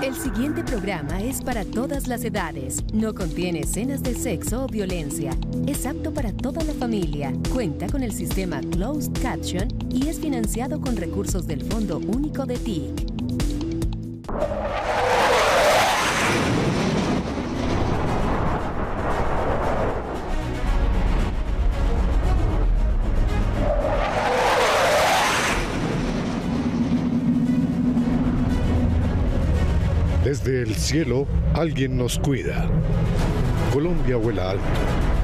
El siguiente programa es para todas las edades. No contiene escenas de sexo o violencia. Es apto para toda la familia. Cuenta con el sistema Closed Caption y es financiado con recursos del Fondo Único de TIC. Desde el cielo, alguien nos cuida. Colombia vuela alto.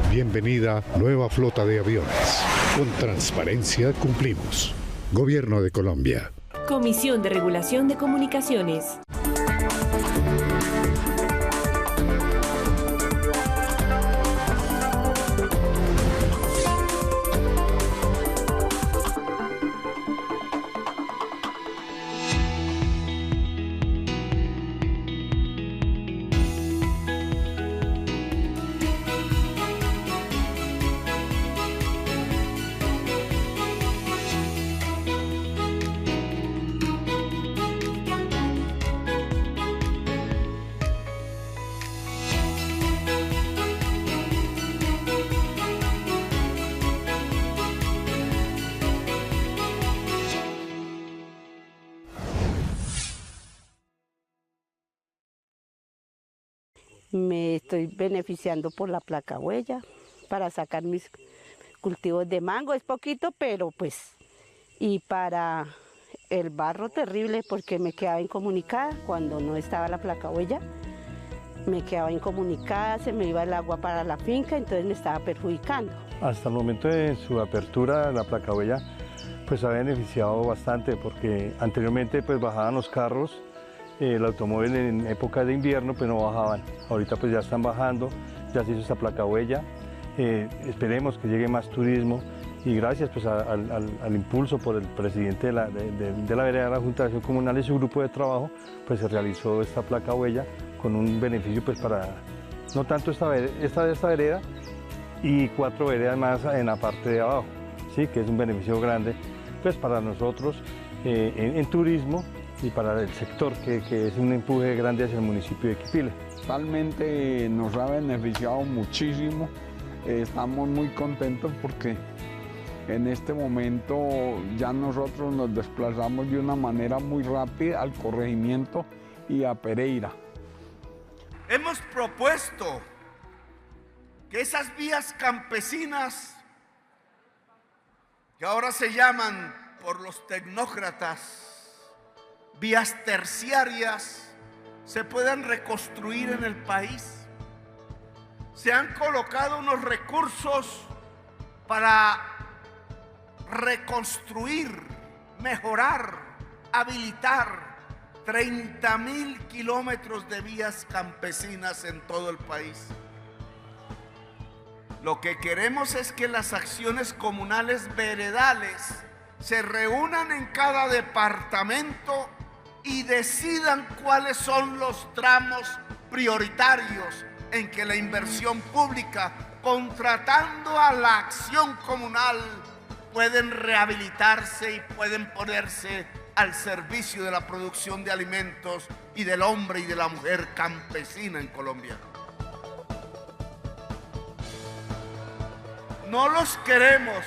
Bienvenida, nueva flota de aviones. Con transparencia cumplimos. Gobierno de Colombia. Comisión de Regulación de Comunicaciones. Me estoy beneficiando por la placa huella para sacar mis cultivos de mango. Es poquito, pero pues, y para el barro terrible porque me quedaba incomunicada cuando no estaba la placa huella. Me quedaba incomunicada, se me iba el agua para la finca, entonces me estaba perjudicando. Hasta el momento de su apertura, la placa huella pues ha beneficiado bastante porque anteriormente pues bajaban los carros. El automóvil en época de invierno pues no bajaban, ahorita pues ya están bajando, ya se hizo esta placa huella, esperemos que llegue más turismo y gracias pues al impulso por el presidente de la vereda de la Junta de Acción Comunal y su grupo de trabajo, pues se realizó esta placa huella con un beneficio pues para, no tanto esta vereda y 4 veredas más en la parte de abajo, ¿sí? Que es un beneficio grande pues para nosotros en turismo y para el sector, que es un empuje grande hacia el municipio de Quipile. Realmente nos ha beneficiado muchísimo, estamos muy contentos porque en este momento ya nosotros nos desplazamos de una manera muy rápida al corregimiento y a Pereira. Hemos propuesto que esas vías campesinas, que ahora se llaman por los tecnócratas vías terciarias, se puedan reconstruir en el país. Se han colocado unos recursos para reconstruir, mejorar, habilitar 30.000 kilómetros de vías campesinas en todo el país. Lo que queremos es que las acciones comunales veredales se reúnan en cada departamento y decidan cuáles son los tramos prioritarios en que la inversión pública, contratando a la acción comunal, pueden rehabilitarse y pueden ponerse al servicio de la producción de alimentos y del hombre y de la mujer campesina en Colombia. No los queremos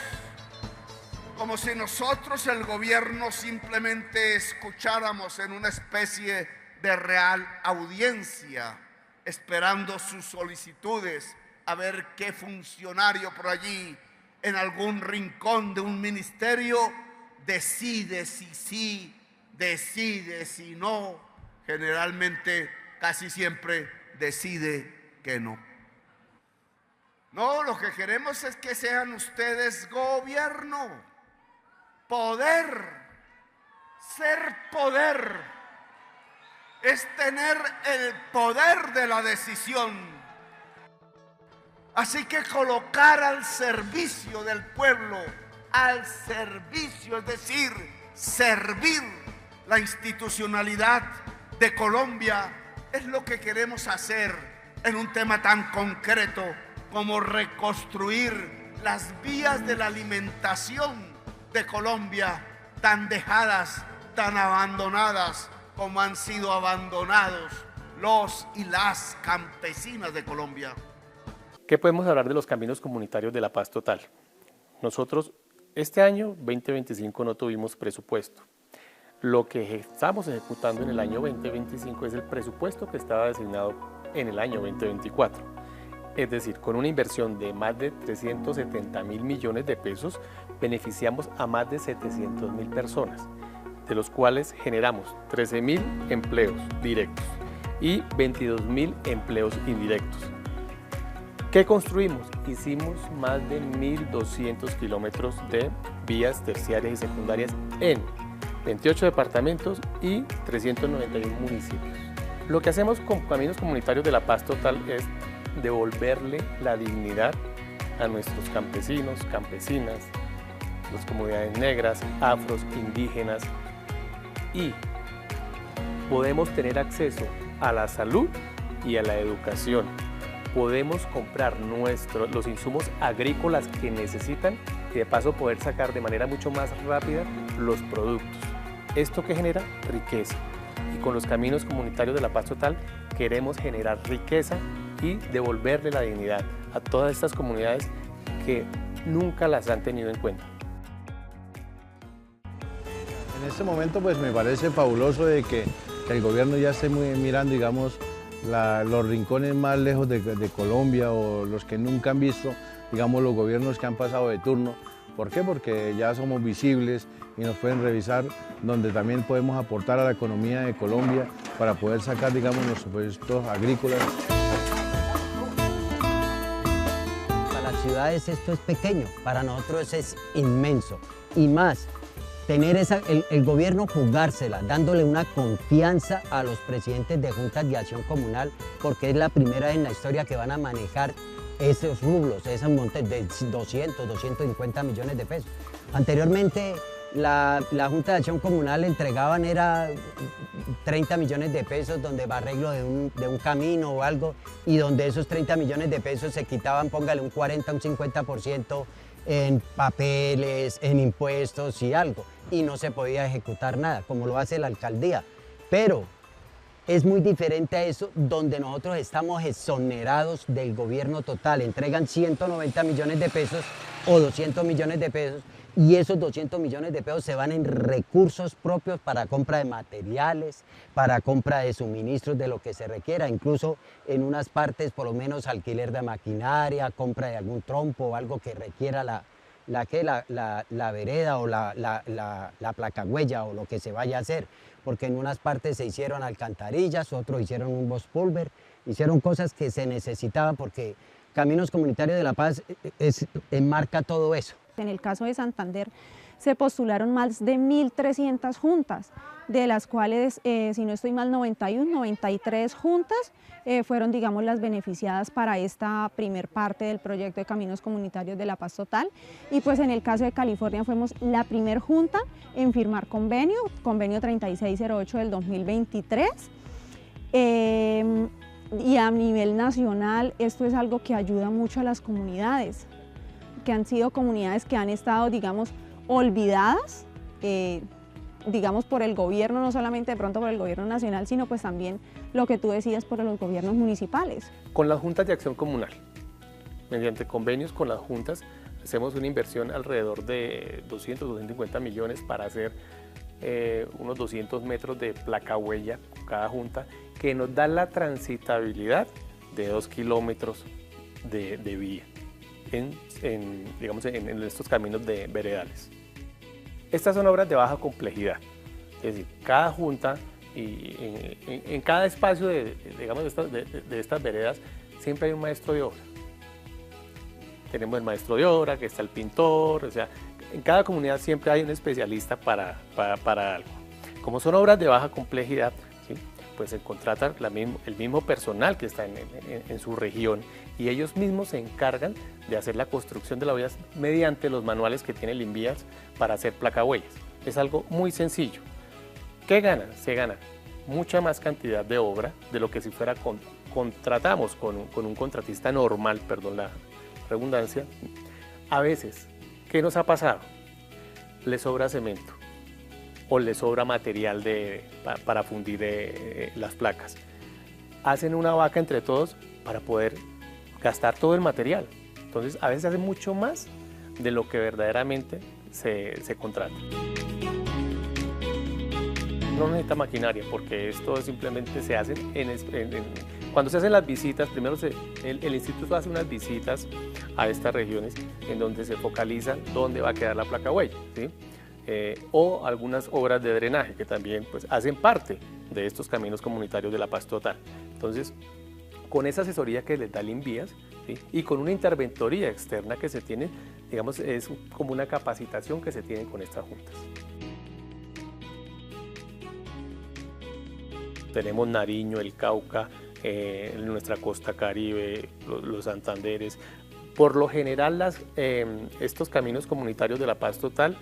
como si nosotros, el gobierno, simplemente escucháramos en una especie de real audiencia, esperando sus solicitudes, a ver qué funcionario por allí, en algún rincón de un ministerio, decide si sí, decide si no. Generalmente, casi siempre, decide que no. No, lo que queremos es que sean ustedes gobierno. Poder, ser poder, es tener el poder de la decisión. Así que colocar al servicio del pueblo, al servicio, es decir, servir la institucionalidad de Colombia, es lo que queremos hacer en un tema tan concreto como reconstruir las vías de la alimentación de Colombia, tan dejadas, tan abandonadas como han sido abandonados los y las campesinas de Colombia. ¿Qué podemos hablar de los caminos comunitarios de la paz total? Nosotros este año 2025 no tuvimos presupuesto. Lo que estamos ejecutando en el año 2025 es el presupuesto que estaba designado en el año 2024. Es decir, con una inversión de más de 370.000 millones de pesos, beneficiamos a más de 700.000 personas, de los cuales generamos 13.000 empleos directos y 22.000 empleos indirectos. ¿Qué construimos? Hicimos más de 1.200 kilómetros de vías terciarias y secundarias en 28 departamentos y 391 municipios. Lo que hacemos con Caminos Comunitarios de la Paz Total es devolverle la dignidad a nuestros campesinos, campesinas, las comunidades negras, afros, indígenas, y podemos tener acceso a la salud y a la educación. Podemos comprar los insumos agrícolas que necesitan y de paso poder sacar de manera mucho más rápida los productos. ¿Esto que genera? Riqueza. Y con los Caminos Comunitarios de la Paz Total queremos generar riqueza y devolverle la dignidad a todas estas comunidades que nunca las han tenido en cuenta. En este momento pues me parece fabuloso de que el gobierno ya esté mirando, digamos, los rincones más lejos de Colombia o los que nunca han visto, digamos, los gobiernos que han pasado de turno. ¿Por qué? Porque ya somos visibles y nos pueden revisar, donde también podemos aportar a la economía de Colombia para poder sacar, digamos, los productos agrícolas. Para las ciudades esto es pequeño, para nosotros es inmenso. Y más, tener el gobierno jugársela, dándole una confianza a los presidentes de juntas de acción comunal, porque es la primera vez en la historia que van a manejar esos rublos, esos montes de 200, 250 millones de pesos. Anteriormente la Junta de Acción Comunal entregaban era 30 millones de pesos donde va arreglo de un camino o algo, y donde esos 30 millones de pesos se quitaban, póngale un 40, un 50% en papeles, en impuestos y algo, y no se podía ejecutar nada, como lo hace la alcaldía. Pero es muy diferente a eso, donde nosotros estamos exonerados del gobierno total. Entregan 190 millones de pesos o 200 millones de pesos, y esos 200 millones de pesos se van en recursos propios para compra de materiales, para compra de suministros de lo que se requiera, incluso en unas partes por lo menos alquiler de maquinaria, compra de algún trompo o algo que requiera la vereda o la placahuella o lo que se vaya a hacer, porque en unas partes se hicieron alcantarillas, otros hicieron un bospulver, hicieron cosas que se necesitaban, porque Caminos Comunitarios de la Paz enmarca todo eso. En el caso de Santander se postularon más de 1.300 juntas, de las cuales, si no estoy mal, 93 juntas fueron, digamos, las beneficiadas para esta primer parte del proyecto de Caminos Comunitarios de la Paz Total. Y pues en el caso de California fuimos la primer junta en firmar convenio 3608 del 2023. Y a nivel nacional esto es algo que ayuda mucho a las comunidades, que han sido comunidades que han estado, digamos, olvidadas, digamos, por el gobierno, no solamente de pronto por el gobierno nacional, sino pues también lo que tú decías por los gobiernos municipales. Con las juntas de acción comunal, mediante convenios con las juntas, hacemos una inversión alrededor de 200, 250 millones para hacer unos 200 metros de placa huella con cada junta, que nos da la transitabilidad de 2 kilómetros de vía digamos, en estos caminos de veredales. Estas son obras de baja complejidad, es decir, cada junta y en cada espacio de estas veredas siempre hay un maestro de obra. Tenemos el maestro de obra, que está el pintor, o sea, en cada comunidad siempre hay un especialista para algo. Como son obras de baja complejidad, ¿sí?, pues se contrata el mismo personal que está en su región, y ellos mismos se encargan de hacer la construcción de las vías mediante los manuales que tiene el INVIAS para hacer placahuellas. Es algo muy sencillo. ¿Qué ganan? Se gana mucha más cantidad de obra de lo que si fuera contratamos con un contratista normal, perdón la redundancia. A veces, ¿qué nos ha pasado? Le sobra cemento. o les sobra material para fundir las placas. Hacen una vaca entre todos para poder gastar todo el material. Entonces a veces hacen mucho más de lo que verdaderamente se contrata. No necesita maquinaria porque esto simplemente se hace cuando se hacen las visitas. Primero el instituto hace unas visitas a estas regiones en donde se focaliza dónde va a quedar la placa huella, ¿sí? O algunas obras de drenaje que también pues, hacen parte de estos caminos comunitarios de la paz total. Entonces, con esa asesoría que les da el INVIAS, ¿sí? Y con una interventoría externa que se tiene, digamos, es como una capacitación que se tiene con estas juntas. Tenemos Nariño, el Cauca, nuestra costa Caribe, los Santanderes. Por lo general, estos caminos comunitarios de la paz total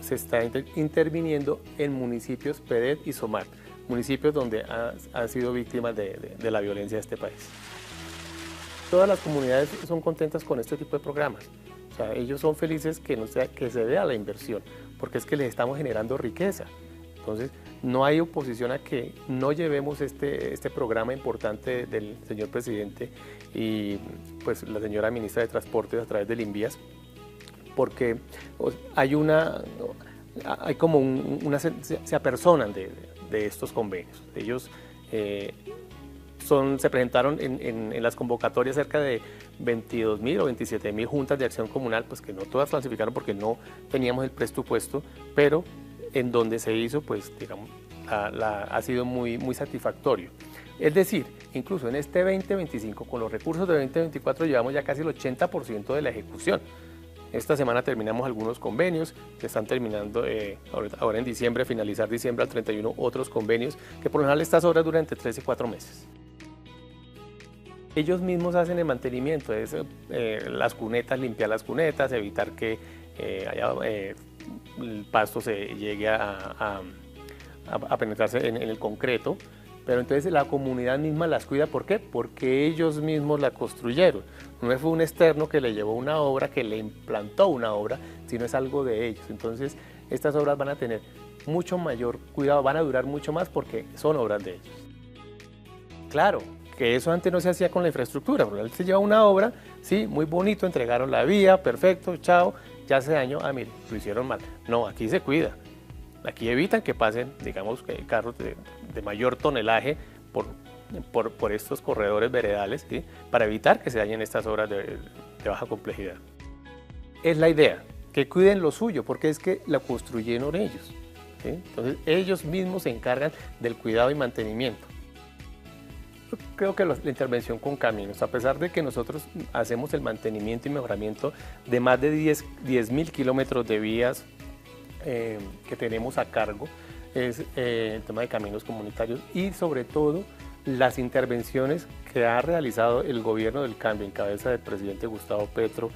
se está interviniendo en municipios PEDET y SOMAR, municipios donde han sido víctimas de la violencia de este país. Todas las comunidades son contentas con este tipo de programas. O sea, ellos son felices que se vea la inversión, porque es que les estamos generando riqueza. Entonces, no hay oposición a que no llevemos este programa importante del señor presidente y pues la señora ministra de Transportes a través del INVIAS, porque hay como se apersonan de estos convenios. Ellos se presentaron en las convocatorias cerca de 22.000 o 27.000 juntas de acción comunal, pues que no todas clasificaron porque no teníamos el presupuesto, pero en donde se hizo, pues digamos, ha sido muy satisfactorio. Es decir, incluso en este 2025, con los recursos de 2024, llevamos ya casi el 80% de la ejecución. Esta semana terminamos algunos convenios, que están terminando ahora en diciembre, finalizar diciembre al 31, otros convenios, que por lo general estas obras duran entre 3 y 4 meses. Ellos mismos hacen el mantenimiento, las cunetas, limpiar las cunetas, evitar que el pasto se llegue a penetrarse en el concreto, pero entonces la comunidad misma las cuida. ¿Por qué? Porque ellos mismos la construyeron. No fue un externo que le llevó una obra, que le implantó una obra, sino es algo de ellos. Entonces estas obras van a tener mucho mayor cuidado, van a durar mucho más porque son obras de ellos. Claro, que eso antes no se hacía con la infraestructura, porque se lleva una obra, sí, muy bonito, entregaron la vía, perfecto, chao, ya se dañó, mire, lo hicieron mal. No, aquí se cuida, aquí evitan que pasen, digamos, carros de mayor tonelaje por estos corredores veredales, ¿sí? Para evitar que se dañen estas obras de baja complejidad. Es la idea, que cuiden lo suyo, porque es que la construyeron ellos, ¿sí? Entonces ellos mismos se encargan del cuidado y mantenimiento. Yo creo que la intervención con caminos, a pesar de que nosotros hacemos el mantenimiento y mejoramiento de más de 10.000 kilómetros de vías que tenemos a cargo, es el tema de caminos comunitarios y sobre todo las intervenciones que ha realizado el gobierno del cambio en cabeza del presidente Gustavo Petro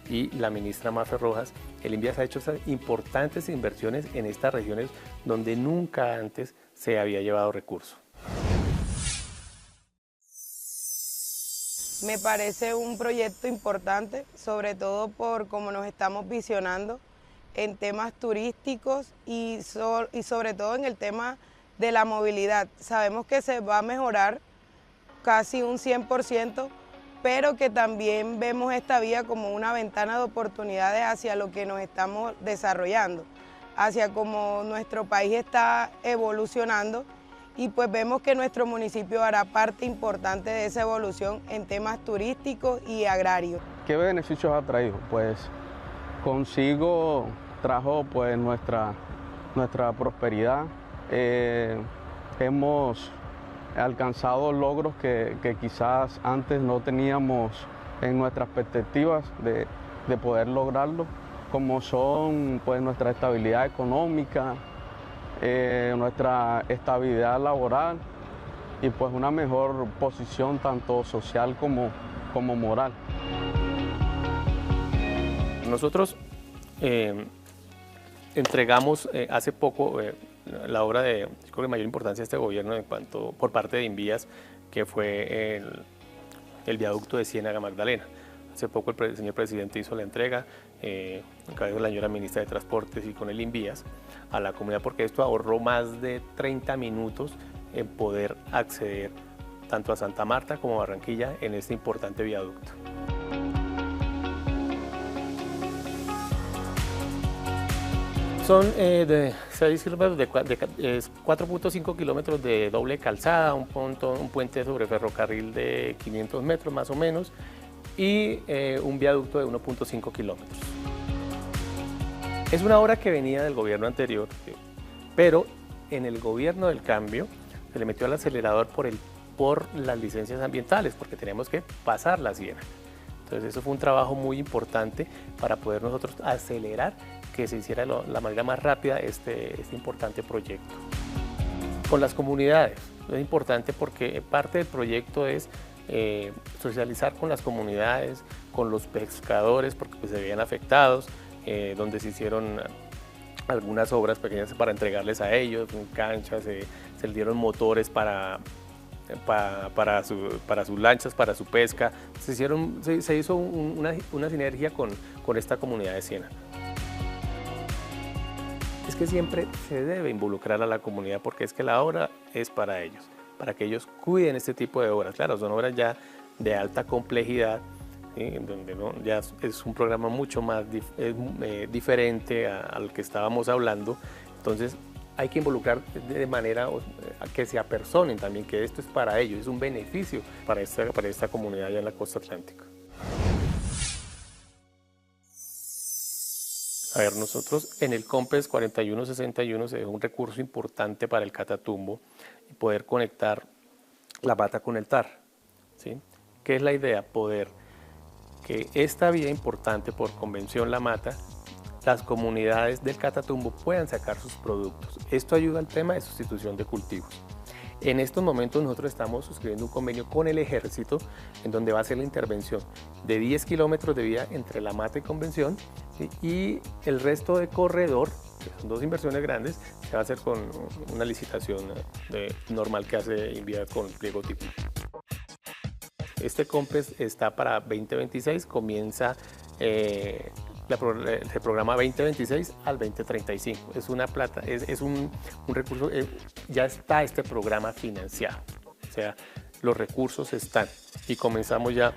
y la ministra Mafe Rojas. El INVIAS ha hecho esas importantes inversiones en estas regiones donde nunca antes se había llevado recursos. Me parece un proyecto importante, sobre todo por cómo nos estamos visionando en temas turísticos y sobre todo en el tema de la movilidad. Sabemos que se va a mejorar casi un 100%, pero que también vemos esta vía como una ventana de oportunidades hacia lo que nos estamos desarrollando, hacia cómo nuestro país está evolucionando, y pues vemos que nuestro municipio hará parte importante de esa evolución en temas turísticos y agrarios. ¿Qué beneficios ha traído? Pues consigo trajo pues nuestra prosperidad. Hemos alcanzado logros que quizás antes no teníamos en nuestras perspectivas de poder lograrlo, como son pues nuestra estabilidad económica, nuestra estabilidad laboral y pues una mejor posición tanto social como moral. Nosotros entregamos hace poco la obra de mayor importancia de este gobierno por parte de INVIAS, que fue el viaducto de Ciénaga Magdalena. Hace poco el señor presidente hizo la entrega, a través de la señora ministra de Transportes y con el Invías, a la comunidad, porque esto ahorró más de 30 minutos en poder acceder tanto a Santa Marta como a Barranquilla en este importante viaducto. Son de 6 kilómetros, 4.5 kilómetros de doble calzada, un puente sobre ferrocarril de 500 metros más o menos y un viaducto de 1.5 kilómetros. Es una obra que venía del gobierno anterior, pero en el gobierno del cambio se le metió al acelerador por las licencias ambientales, porque teníamos que pasar la Ciénaga. Entonces eso fue un trabajo muy importante para poder nosotros acelerar que se hiciera de la manera más rápida este importante proyecto. Con las comunidades, es importante porque parte del proyecto es socializar con las comunidades, con los pescadores, porque pues, se veían afectados, donde se hicieron algunas obras pequeñas para entregarles a ellos, canchas, se les dieron motores para sus lanchas, para su pesca. Se hizo una sinergia con esta comunidad de Ciénaga. Es que siempre se debe involucrar a la comunidad porque es que la obra es para ellos, para que ellos cuiden este tipo de obras. Claro, son obras ya de alta complejidad, ¿sí? Donde ya es un programa mucho más diferente al que estábamos hablando. Entonces hay que involucrar de manera a que se apersonen también que esto es para ellos, es un beneficio para esta comunidad allá en la costa atlántica. A ver, nosotros en el COMPES 4161 se dejó un recurso importante para el Catatumbo y poder conectar la mata con el TAR, ¿sí? ¿Qué es la idea? Poder que esta vía importante por convención La Mata, las comunidades del Catatumbo puedan sacar sus productos. Esto ayuda al tema de sustitución de cultivos. En estos momentos nosotros estamos suscribiendo un convenio con el Ejército en donde va a ser la intervención de 10 kilómetros de vía entre La Mata y Convención, ¿sí? Y el resto de corredor, que son dos inversiones grandes, se va a hacer con una licitación normal que hace Invías con pliego técnico. Este COMPES está para 2026, comienza el programa 2026 al 2035. Es una plata, es un recurso, ya está este programa financiado, o sea, los recursos están y comenzamos ya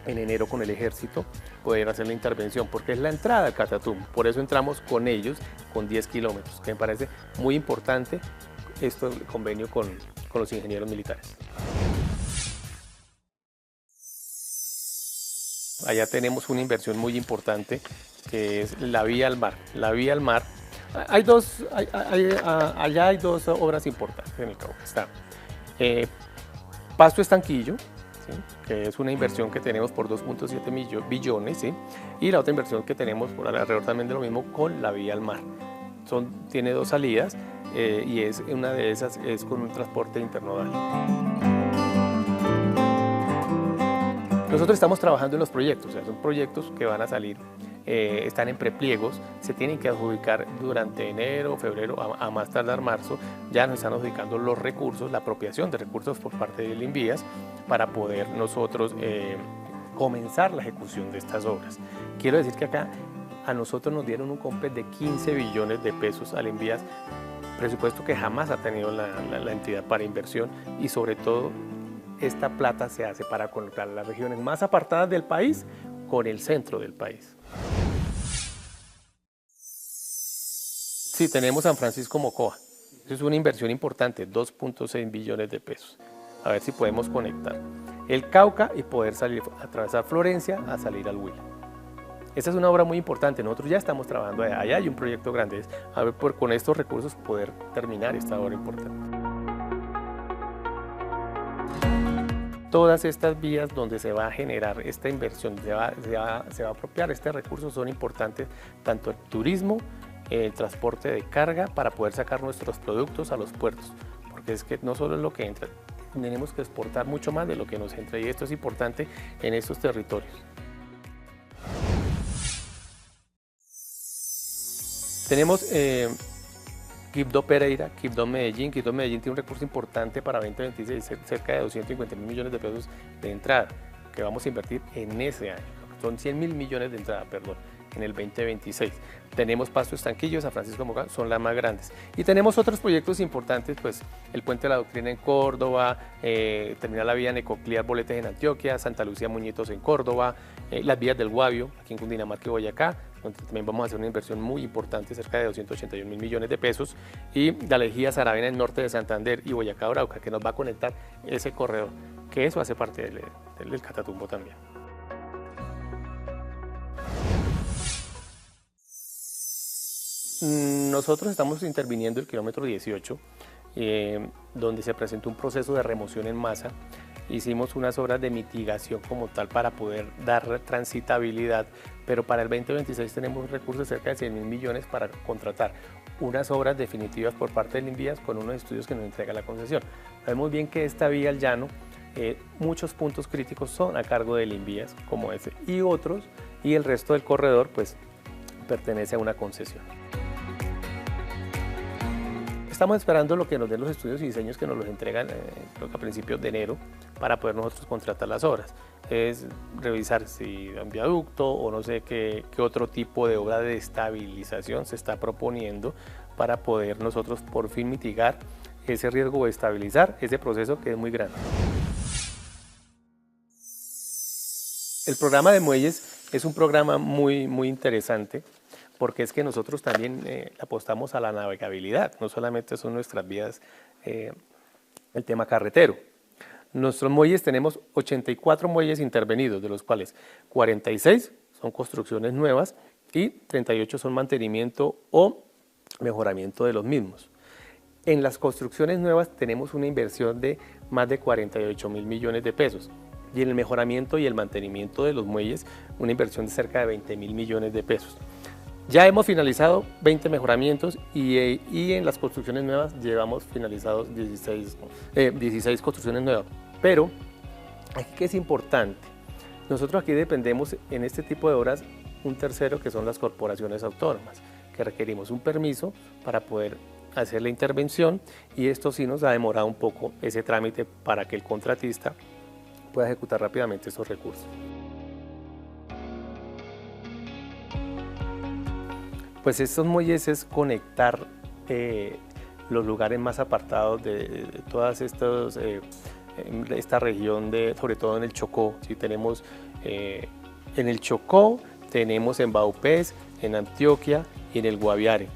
en enero con el Ejército poder hacer la intervención porque es la entrada al Catatumbo, por eso entramos con ellos con 10 kilómetros, que me parece muy importante esto, el convenio con los ingenieros militares. Allá tenemos una inversión muy importante que es la vía al mar. La vía al mar, allá hay dos obras importantes en el Cauca. Está Pasto Estanquillo, ¿sí? Que es una inversión que tenemos por 2.7 billones, ¿sí? Y la otra inversión que tenemos por alrededor también de lo mismo con la vía al mar. Tiene dos salidas y una de esas es con un transporte internodal. Nosotros estamos trabajando en los proyectos, o sea, son proyectos que van a salir, están en prepliegos, se tienen que adjudicar durante enero, febrero, a más tardar marzo, ya nos están adjudicando los recursos, la apropiación de recursos por parte del Invías para poder nosotros comenzar la ejecución de estas obras. Quiero decir que acá a nosotros nos dieron un COMPES de 15 billones de pesos al Invías, presupuesto que jamás ha tenido la entidad para inversión y sobre todo esta plata se hace para conectar las regiones más apartadas del país con el centro del país. Sí, tenemos San Francisco Mocoa. Es una inversión importante, 2.6 billones de pesos. A ver si podemos conectar el Cauca y poder salir, atravesar Florencia a salir al Huila. Esta es una obra muy importante. Nosotros ya estamos trabajando allá. Hay un proyecto grande. A ver, con estos recursos poder terminar esta obra importante. Todas estas vías donde se va a generar esta inversión, se va a apropiar este recurso son importantes, tanto el turismo, el transporte de carga para poder sacar nuestros productos a los puertos, porque es que no solo es lo que entra, tenemos que exportar mucho más de lo que nos entra y esto es importante en estos territorios. Tenemos Quibdó Pereira, Quibdó Medellín. Quibdó Medellín tiene un recurso importante para 2026, cerca de 250.000 millones de pesos de entrada. que vamos a invertir en ese año. Son 100.000 millones de entrada, perdón, en el 2026. Tenemos Pasto Estanquillo, San Francisco de Mogán, son las más grandes. Y tenemos otros proyectos importantes, pues el Puente de la Doctrina en Córdoba, terminar la vía Necoclí Boletes en Antioquia, Santa Lucía Muñitos en Córdoba, las vías del Guavio, aquí en Cundinamarca y Boyacá, donde también vamos a hacer una inversión muy importante, cerca de 281.000 millones de pesos, y la Lejía Saravena en norte de Santander y Boyacá Arauca, que nos va a conectar ese corredor, que eso hace parte del Catatumbo también. Nosotros estamos interviniendo el kilómetro 18, donde se presentó un proceso de remoción en masa. Hicimos unas obras de mitigación como tal para poder dar transitabilidad, pero para el 2026 tenemos recursos cerca de 100.000 millones para contratar unas obras definitivas por parte del Invías con unos estudios que nos entrega la concesión. Sabemos bien que esta vía al llano, muchos puntos críticos son a cargo del Invías, como ese y otros, y el resto del corredor pues pertenece a una concesión. Estamos esperando lo que nos den los estudios y diseños que nos los entregan a principios de enero para poder nosotros contratar las obras. Es revisar si un viaducto o no sé qué otro tipo de obra de estabilización se está proponiendo para poder nosotros por fin mitigar ese riesgo de estabilizar ese proceso que es muy grande. El programa de muelles es un programa muy interesante, porque es que nosotros también apostamos a la navegabilidad, no solamente son nuestras vías el tema carretero. Nuestros muelles tenemos 84 muelles intervenidos, de los cuales 46 son construcciones nuevas y 38 son mantenimiento o mejoramiento de los mismos. En las construcciones nuevas tenemos una inversión de más de 48.000 millones de pesos y en el mejoramiento y el mantenimiento de los muelles una inversión de cerca de 20.000 millones de pesos. Ya hemos finalizado 20 mejoramientos y en las construcciones nuevas llevamos finalizados 16 construcciones nuevas. Pero aquí que es importante, nosotros aquí dependemos en este tipo de obras un tercero que son las corporaciones autónomas, que requerimos un permiso para poder hacer la intervención y esto sí nos ha demorado un poco ese trámite para que el contratista pueda ejecutar rápidamente estos recursos. Pues estos muelles es conectar los lugares más apartados de todas esta región, sobre todo en el Chocó. ¿Sí? Tenemos en el Chocó, tenemos en Vaupés, en Antioquia y en el Guaviare.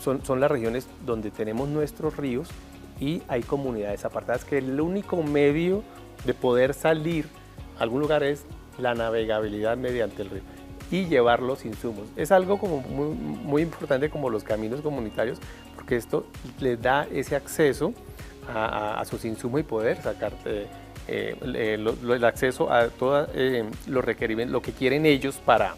Son las regiones donde tenemos nuestros ríos y hay comunidades apartadas que el único medio de poder salir a algún lugar es la navegabilidad mediante el río y llevar los insumos. Es algo como muy importante como los caminos comunitarios, porque esto les da ese acceso a sus insumos y poder sacar el acceso a todos los requerimientos, lo que quieren ellos para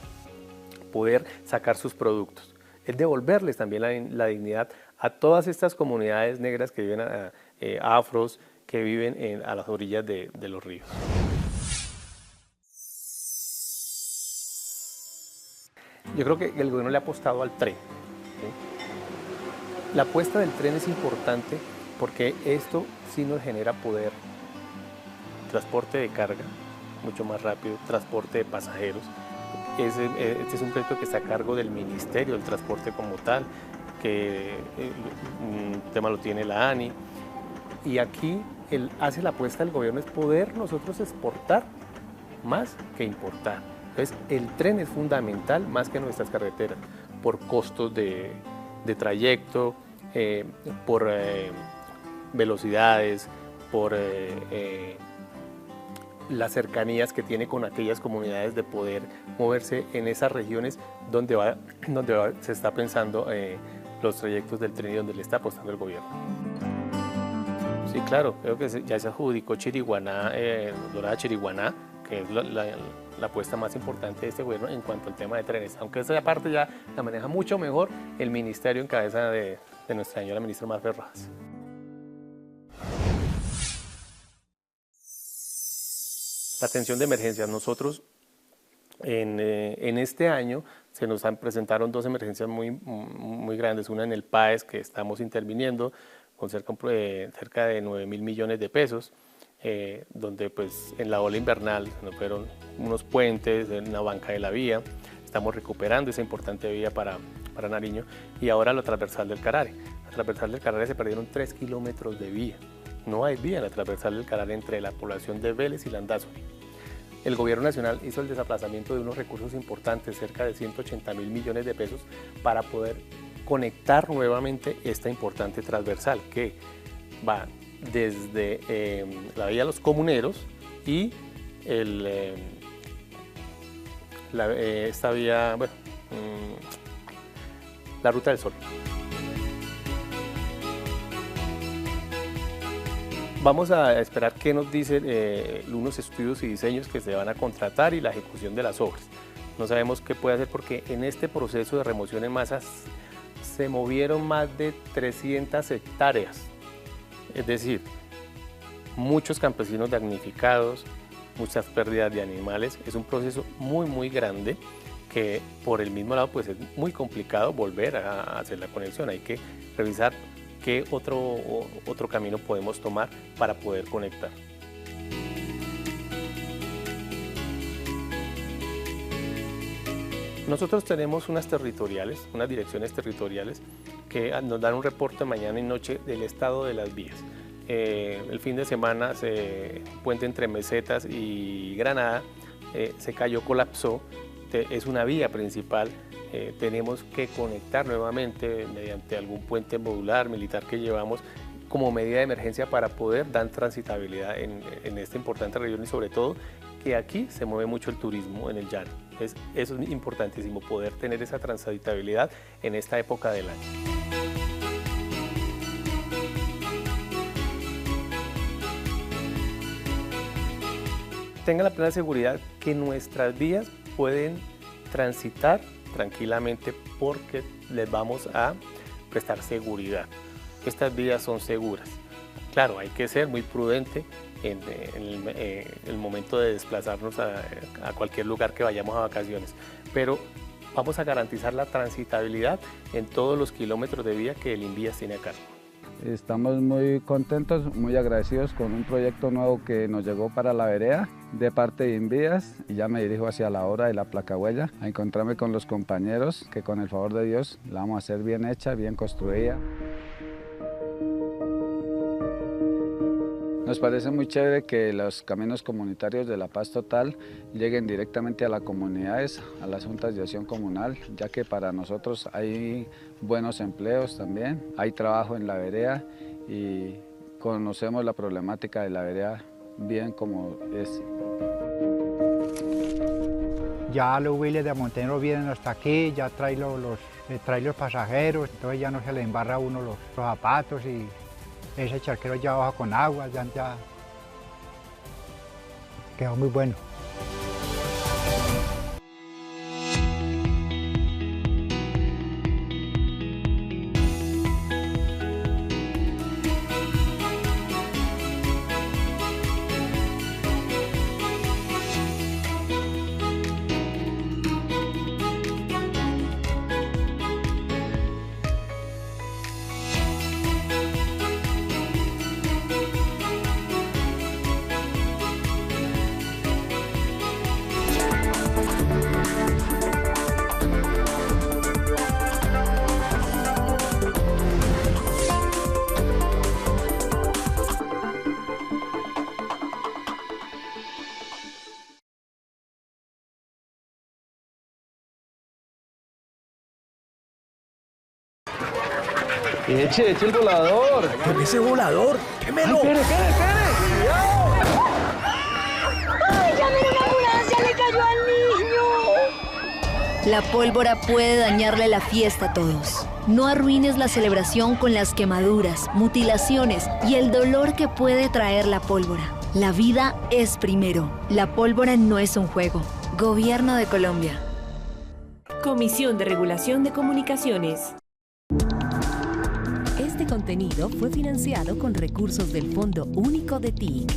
poder sacar sus productos. Es devolverles también la dignidad a todas estas comunidades negras que viven, afros, que viven a las orillas de los ríos. Yo creo que el gobierno le ha apostado al tren. ¿Sí? La apuesta del tren es importante porque esto sí nos genera poder, transporte de carga mucho más rápido, transporte de pasajeros. Este es un proyecto que está a cargo del Ministerio del Transporte como tal, que un tema lo tiene la ANI. Y aquí hace la apuesta del gobierno es poder nosotros exportar más que importar. Entonces, el tren es fundamental más que nuestras carreteras, por costos de trayecto, por velocidades, por las cercanías que tiene con aquellas comunidades de poder moverse en esas regiones donde se está pensando los trayectos del tren y donde le está apostando el gobierno. Sí, claro, creo que ya se adjudicó Chiriguaná, Dorada Chiriguaná, que es la apuesta más importante de este gobierno en cuanto al tema de trenes, aunque esa parte ya la maneja mucho mejor el ministerio en cabeza de nuestra señora ministra Marfe Rojas. La atención de emergencias. Nosotros en este año se nos presentaron dos emergencias muy grandes, una en el PAES que estamos interviniendo con cerca de 9.000 millones de pesos, donde pues en la ola invernal nos fueron unos puentes, en una banca de la vía. Estamos recuperando esa importante vía para Nariño, y ahora la transversal del Carare. La transversal del Carare se perdieron 3 kilómetros de vía. No hay vía en la transversal del Carare entre la población de Vélez y Landázuri. El gobierno nacional hizo el desplazamiento de unos recursos importantes, cerca de 180.000 millones de pesos, para poder conectar nuevamente esta importante transversal que va desde la vía Los Comuneros y esta vía, bueno, la Ruta del Sol. Vamos a esperar qué nos dicen unos estudios y diseños que se van a contratar y la ejecución de las obras. No sabemos qué puede hacer porque en este proceso de remoción en masas se movieron más de 300 hectáreas. Es decir, muchos campesinos damnificados, muchas pérdidas de animales. Es un proceso muy grande que por el mismo lado pues es muy complicado volver a hacer la conexión. Hay que revisar qué otro camino podemos tomar para poder conectar. Nosotros tenemos unas direcciones territoriales que nos dan un reporte mañana y noche del estado de las vías. El fin de semana, puente entre Mesetas y Granada, se cayó, colapsó, es una vía principal. Tenemos que conectar nuevamente mediante algún puente modular militar que llevamos como medida de emergencia para poder dar transitabilidad en esta importante región, y sobre todo que aquí se mueve mucho el turismo en el llano. Eso es importantísimo, poder tener esa transitabilidad en esta época del año. Tengan la plena seguridad que nuestras vías pueden transitar tranquilamente porque les vamos a prestar seguridad. Estas vías son seguras. Claro, hay que ser muy prudente en el momento de desplazarnos a cualquier lugar que vayamos a vacaciones, pero vamos a garantizar la transitabilidad en todos los kilómetros de vía que el INVÍAS tiene a cargo. Estamos muy contentos, muy agradecidos con un proyecto nuevo que nos llegó para la vereda de parte de INVÍAS, y ya me dirijo hacia la obra de la placahuella a encontrarme con los compañeros que con el favor de Dios la vamos a hacer bien hecha, bien construida. Nos parece muy chévere que los caminos comunitarios de La Paz Total lleguen directamente a las comunidades, a las juntas de acción comunal, ya que para nosotros hay buenos empleos también, hay trabajo en la vereda y conocemos la problemática de la vereda bien como es. Ya los huiles de Montenegro vienen hasta aquí, ya traen los pasajeros, entonces ya no se le embarra a uno los zapatos y ese charquero ya baja con agua, ya quedó muy bueno. Eche el volador. ¿Qué ese volador? ¡Quémelo! ¡Espere! ¡Cuidado! ¡Ay, llamen una ambulancia! ¡Le cayó al niño! La pólvora puede dañarle la fiesta a todos. No arruines la celebración con las quemaduras, mutilaciones y el dolor que puede traer la pólvora. La vida es primero. La pólvora no es un juego. Gobierno de Colombia. Comisión de Regulación de Comunicaciones. Este contenido fue financiado con recursos del Fondo Único de TIC.